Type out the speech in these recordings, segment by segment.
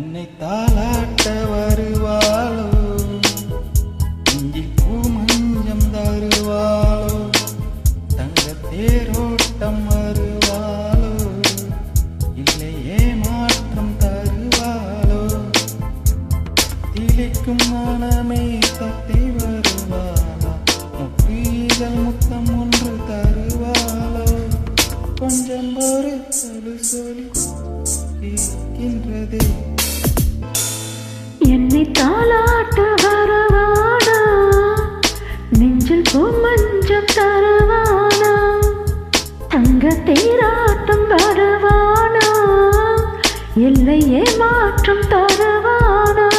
என்னை தாளாட்ட வருவாளோ, இஞ்சில் பூ மஞ்சம் தருவாளோ, தங்க தேரோட்டம் வருவாளோ, இல்லையே மாற்றம் தருவாளோ, திளைக்கும் மனமே தத்தை வருவாளா, முப்பீதல் முத்தம் ஒன்று தருவாளோ, கொஞ்சம் ஒரு சொல்லி இருக்கின்றதே. என்னை தாளாட்ட வருவானா, நெஞ்சில் பூ மஞ்சம் தருவானா, தங்க தேராட்டம் வருவானா, எல்லையே மாற்றம் தருவானா.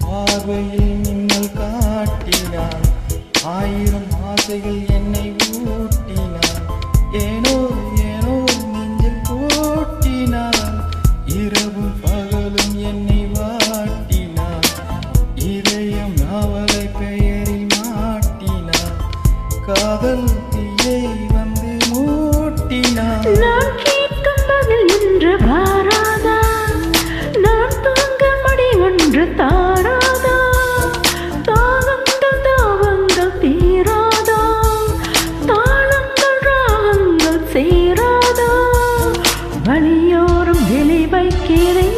பார்வையில் மின்னல் காட்டினான், ஆயிரம் ஆசைகள் என்னை ஊட்டினான், ஏனோ ஏனோ நெஞ்சில் போட்டினான், இரவும் பகலும் என்னை வாட்டினான், இதயம் அவளை பெயரில் மாட்டினான், காதல் தீயை வந்து மூட்டினான். நான் கேட்கும் பதில் என்று வாராதா, நான் தூங்க மடி ஒன்று தாராதா, தாகங்கள் தாவங்கள் தீராதா, தாளங்கள் ராகங்கள் சேராதா, வழியோரம் வெளி வைக்கிறேன்.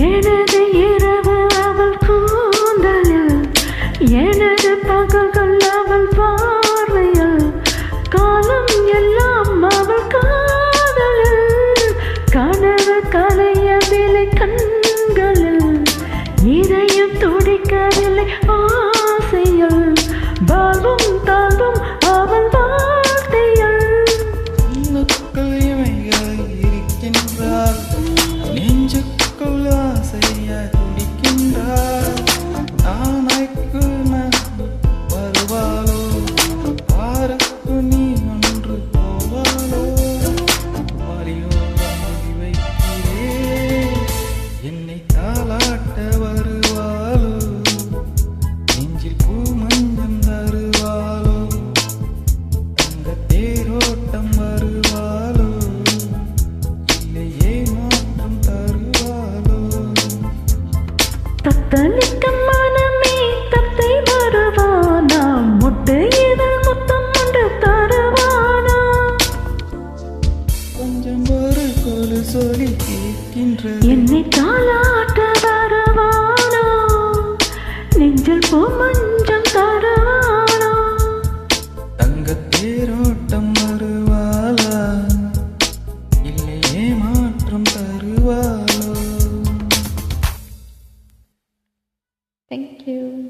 எனது இரவு அவள் கூந்தலில், எனது பகல்கள் அவள் பார்வையில், காலம் எல்லாம் அவள் காதலில், கனவு கலையவில்லை கண்களில், இதயம் துடிக்கவில்லை ஆசையில், வாழ்வும் தாழ்வும் அவள் வார்த்தையில். இருக்கின்றாள் நெஞ்சுக்குள் ஆசைய துடிக்கின்றாள், நாளைக்கு வருவாளோ, பாருக்கு நீ ஒன்று போவாளோ, வழியோரம் வைக்கிறே, என்னை தாளாட்ட வருவாளோ, நெஞ்சில் பூ மஞ்சம் தருவாளோ, தங்க தேரோட்டம் வருவாளோ, இல்லையே மாற்றம் தருவாளோ. தத்தளிக்கும் மனமே தத்தை வருவானா, முட்டு இதழ் முத்தம் ஒன்று தருவானா, கொஞ்சம் ஒரு சொல்லி கேட்கின்றது. என்னை தாளாட்ட வருவானா, நெஞ்சில் பூ மஞ்சம் தருவானா, தங்க தேரோட்டம் வருவாளா, இல்லையே மாற்றம் தருவாளோ. Thank you.